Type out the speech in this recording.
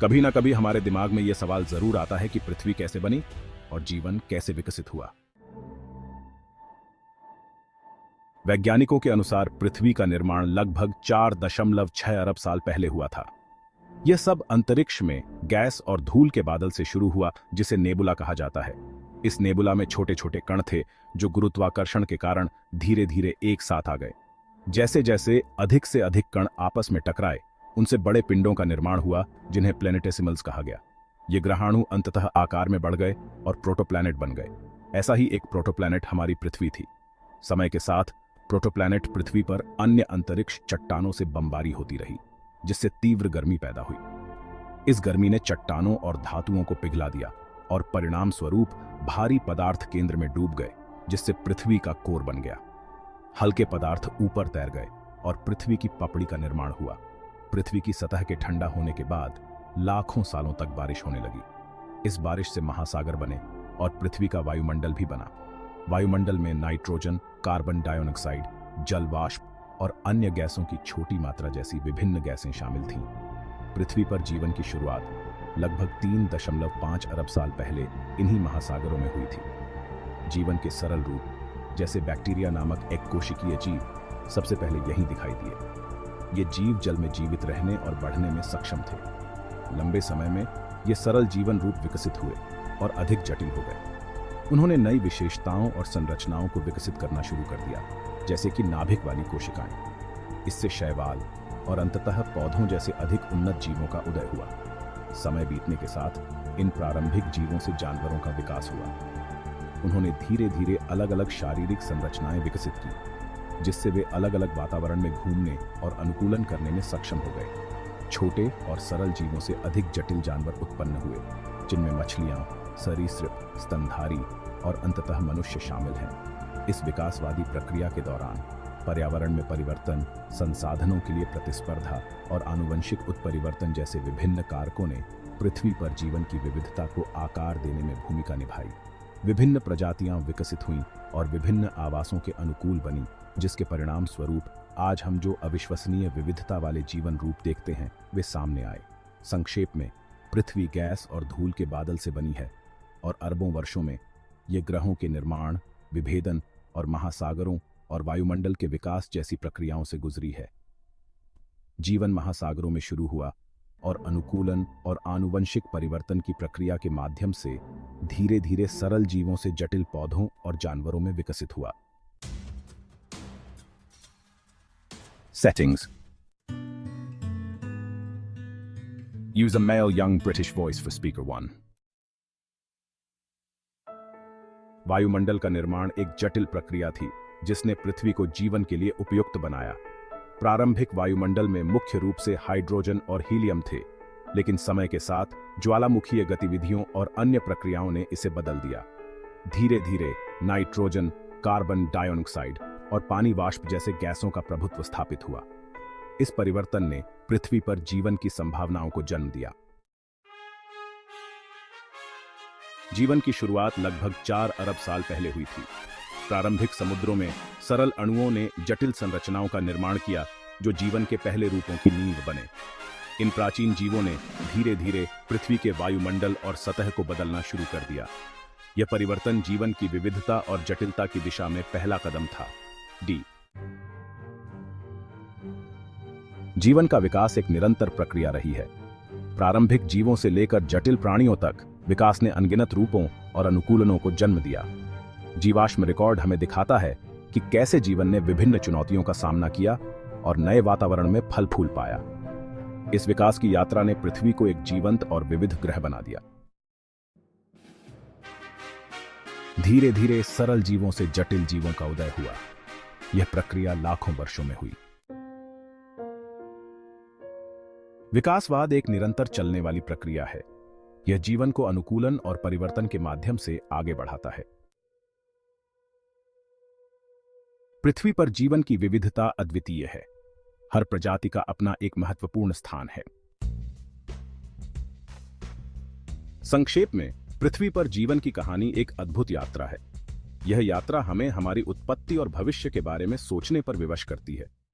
कभी ना कभी हमारे दिमाग में यह सवाल जरूर आता है कि पृथ्वी कैसे बनी और जीवन कैसे विकसित हुआ। वैज्ञानिकों के अनुसार पृथ्वी का निर्माण लगभग 4.6 अरब साल पहले हुआ था। यह सब अंतरिक्ष में गैस और धूल के बादल से शुरू हुआ, जिसे नेबुला कहा जाता है। इस नेबुला में छोटे छोटे कण थे जो गुरुत्वाकर्षण के कारण धीरे धीरे एक साथ आ गए। जैसे जैसे अधिक से अधिक कण आपस में टकराए, उनसे बड़े पिंडों का निर्माण हुआ, जिन्हें प्लैनेटेसिमल्स कहा गया। ये ग्रहाणु अंततः आकार में बढ़ गए और प्रोटोप्लैनेट बन गए। ऐसा ही एक प्रोटोप्लैनेट हमारी पृथ्वी थी। समय के साथ प्रोटोप्लैनेट पृथ्वी पर अन्य अंतरिक्ष चट्टानों से बमबारी होती रही, जिससे तीव्र गर्मी पैदा हुई। इस गर्मी ने चट्टानों और धातुओं को पिघला दिया और परिणाम स्वरूप भारी पदार्थ केंद्र में डूब गए, जिससे पृथ्वी का कोर बन गया। हल्के पदार्थ ऊपर तैर गए और पृथ्वी की पपड़ी का निर्माण हुआ। पृथ्वी की सतह के ठंडा होने के बाद लाखों सालों तक बारिश होने लगी। इस बारिश से महासागर बने और पृथ्वी का वायुमंडल भी बना। वायुमंडल में नाइट्रोजन, कार्बन डाइऑक्साइड, जल वाष्प और अन्य गैसों की छोटी मात्रा जैसी विभिन्न गैसें शामिल थीं। पृथ्वी पर जीवन की शुरुआत लगभग 3.5 अरब साल पहले इन्हीं महासागरों में हुई थी। जीवन के सरल रूप जैसे बैक्टीरिया नामक एक कोशिकीय जीव सबसे पहले यहीं दिखाई दिए। ये जीव जल में जीवित रहने और बढ़ने में सक्षम थे। लंबे समय में ये सरल जीवन रूप विकसित हुए और अधिक जटिल हो गए। उन्होंने नई विशेषताओं और संरचनाओं को विकसित करना शुरू कर दिया, जैसे कि नाभिक वाली कोशिकाएं। इससे शैवाल और अंततः पौधों जैसे अधिक उन्नत जीवों का उदय हुआ। समय बीतने के साथ इन प्रारंभिक जीवों से जानवरों का विकास हुआ। उन्होंने धीरे धीरे अलग अलग शारीरिक संरचनाएं विकसित की, जिससे वे अलग अलग वातावरण में घूमने और अनुकूलन करने में सक्षम हो गए। छोटे और सरल जीवों से अधिक जटिल जानवर उत्पन्न हुए, जिनमें मछलियां, सरीसृप, स्तनधारी और अंततः मनुष्य शामिल हैं। इस विकासवादी प्रक्रिया के दौरान पर्यावरण में परिवर्तन, संसाधनों के लिए प्रतिस्पर्धा और आनुवंशिक उत्परिवर्तन जैसे विभिन्न कारकों ने पृथ्वी पर जीवन की विविधता को आकार देने में भूमिका निभाई। विभिन्न प्रजातियां विकसित हुईं और विभिन्न आवासों के अनुकूल बनी, जिसके परिणाम स्वरूप आज हम जो अविश्वसनीय विविधता वाले जीवन रूप देखते हैं वे सामने आए। संक्षेप में, पृथ्वी गैस और धूल के बादल से बनी है और अरबों वर्षों में ये ग्रहों के निर्माण, विभेदन और महासागरों और वायुमंडल के विकास जैसी प्रक्रियाओं से गुजरी है। जीवन महासागरों में शुरू हुआ और अनुकूलन और आनुवंशिक परिवर्तन की प्रक्रिया के माध्यम से धीरे धीरे सरल जीवों से जटिल पौधों और जानवरों में विकसित हुआ। Settings. Use a male young British voice for speaker 1. वायुमंडल का निर्माण एक जटिल प्रक्रिया थी, जिसने पृथ्वी को जीवन के लिए उपयुक्त बनाया। प्रारंभिक वायुमंडल में मुख्य रूप से हाइड्रोजन और हीलियम थे, लेकिन समय के साथ ज्वालामुखीय गतिविधियों और अन्य प्रक्रियाओं ने इसे बदल दिया। धीरे धीरे नाइट्रोजन, कार्बन डाइऑक्साइड और पानी वाष्प जैसे गैसों का प्रभुत्व स्थापित हुआ। इस परिवर्तन ने पृथ्वी पर जीवन की संभावनाओं को जन्म दिया। जीवन की शुरुआत लगभग 4 अरब साल पहले हुई थी। प्रारंभिक समुद्रों में सरल अणुओं ने जटिल संरचनाओं का निर्माण किया, जो जीवन के पहले रूपों की नींव बने। इन प्राचीन जीवों ने धीरे धीरे पृथ्वी के वायुमंडल और सतह को बदलना शुरू कर दिया। यह परिवर्तन जीवन की विविधता और जटिलता की दिशा में पहला कदम था। डी जीवन का विकास एक निरंतर प्रक्रिया रही है। प्रारंभिक जीवों से लेकर जटिल प्राणियों तक विकास ने अनगिनत रूपों और अनुकूलनों को जन्म दिया। जीवाश्म रिकॉर्ड हमें दिखाता है कि कैसे जीवन ने विभिन्न चुनौतियों का सामना किया और नए वातावरण में फल फूल पाया। इस विकास की यात्रा ने पृथ्वी को एक जीवंत और विविध ग्रह बना दिया। धीरे धीरे सरल जीवों से जटिल जीवों का उदय हुआ। यह प्रक्रिया लाखों वर्षों में हुई। विकासवाद एक निरंतर चलने वाली प्रक्रिया है। यह जीवन को अनुकूलन और परिवर्तन के माध्यम से आगे बढ़ाता है। पृथ्वी पर जीवन की विविधता अद्वितीय है। हर प्रजाति का अपना एक महत्वपूर्ण स्थान है। संक्षेप में, पृथ्वी पर जीवन की कहानी एक अद्भुत यात्रा है। यह यात्रा हमें हमारी उत्पत्ति और भविष्य के बारे में सोचने पर विवश करती है।